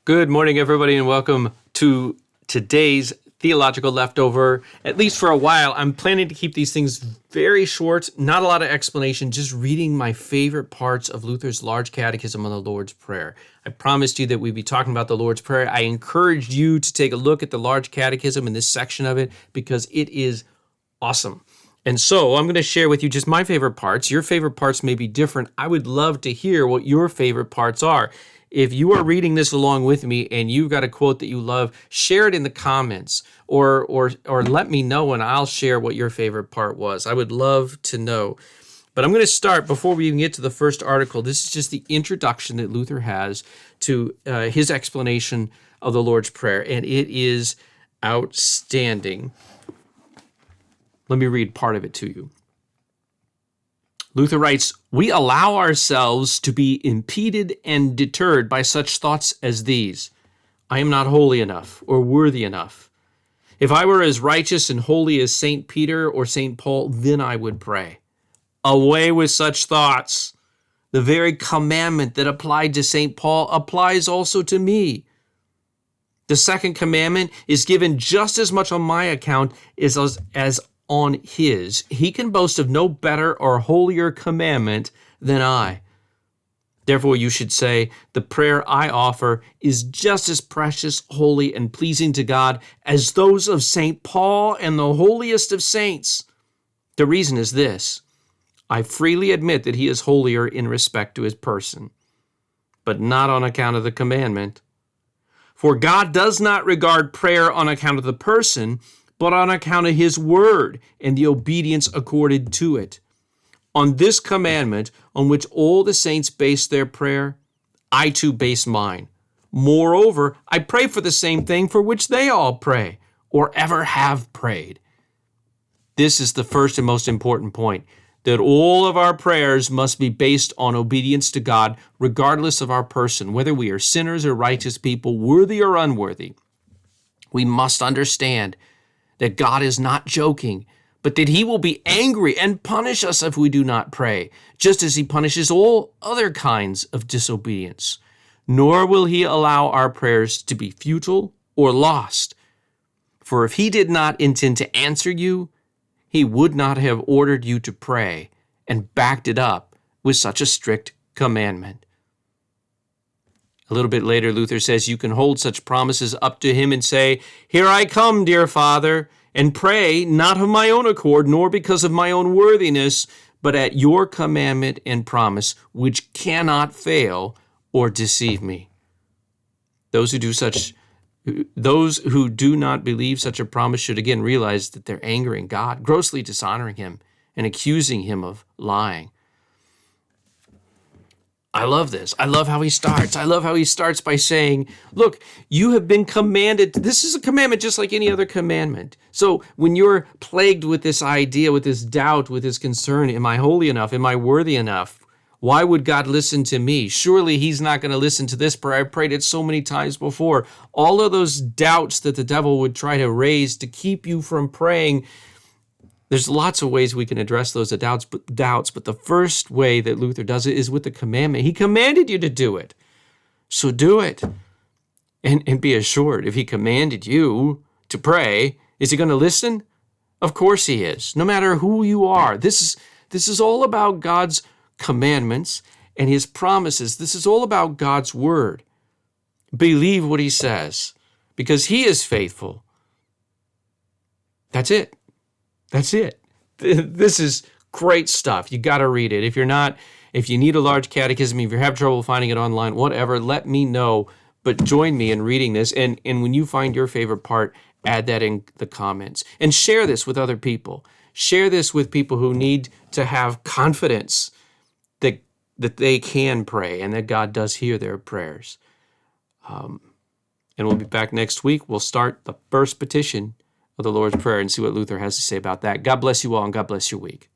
Good morning, everybody, and welcome to today's Theological Leftover. At least for a while, I'm planning to keep these things very short, not a lot of explanation, just reading my favorite parts of Luther's Large Catechism on the Lord's Prayer. I promised you that we'd be talking about the Lord's Prayer. I encouraged you to take a look at the Large Catechism in this section of it because it is awesome. And so I'm going to share with you just my favorite parts. Your favorite parts may be different. I would love to hear what your favorite parts are. If you are reading this along with me and you've got a quote that you love, share it in the comments or let me know and I'll share what your favorite part was. I would love to know. But I'm going to start before we even get to the first article. This is just the introduction that Luther has to his explanation of the Lord's Prayer, and it is outstanding. Let me read part of it to you. Luther writes, "We allow ourselves to be impeded and deterred by such thoughts as these. I am not holy enough or worthy enough. If I were as righteous and holy as St. Peter or St. Paul, then I would pray. Away with such thoughts. The very commandment that applied to St. Paul applies also to me. The second commandment is given just as much on my account as on his. He can boast of no better or holier commandment than I. Therefore, you should say, the prayer I offer is just as precious, holy, and pleasing to God as those of St. Paul and the holiest of saints. The reason is this. I freely admit that he is holier in respect to his person, but not on account of the commandment. For God does not regard prayer on account of the person, but on account of his word and the obedience accorded to it. On this commandment, on which all the saints base their prayer, I too base mine. Moreover, I pray for the same thing for which they all pray, or ever have prayed." This is the first and most important point, that all of our prayers must be based on obedience to God, regardless of our person, whether we are sinners or righteous people, worthy or unworthy. We must understand that God is not joking, but that he will be angry and punish us if we do not pray, just as he punishes all other kinds of disobedience. Nor will he allow our prayers to be futile or lost. For if he did not intend to answer you, he would not have ordered you to pray and backed it up with such a strict commandment. A little bit later, Luther says you can hold such promises up to him and say, "Here I come, dear Father, and pray not of my own accord, nor because of my own worthiness, but at your commandment and promise, which cannot fail or deceive me." Those who do not believe such a promise should again realize that they're angering God, grossly dishonoring him, and accusing him of lying. I love this. I love how he starts. I love how he starts by saying, look, you have been commanded. This is a commandment just like any other commandment. So when you're plagued with this idea, with this doubt, with this concern, am I holy enough? Am I worthy enough? Why would God listen to me? Surely he's not going to listen to this prayer. I prayed it so many times before. All of those doubts that the devil would try to raise to keep you from praying, there's lots of ways we can address those doubts, but the first way that Luther does it is with the commandment. He commanded you to do it, so do it. And be assured, if he commanded you to pray, is he going to listen? Of course he is, no matter who you are. This is all about God's commandments and his promises. This is all about God's word. Believe what he says, because he is faithful. That's it. That's it. This is great stuff. You got to read it. If you need a large catechism, if you have trouble finding it online, whatever, let me know. But join me in reading this. And when you find your favorite part, add that in the comments. And share this with other people. Share this with people who need to have confidence that they can pray and that God does hear their prayers. And we'll be back next week. We'll start the first petition of the Lord's Prayer and see what Luther has to say about that. God bless you all, and God bless your week.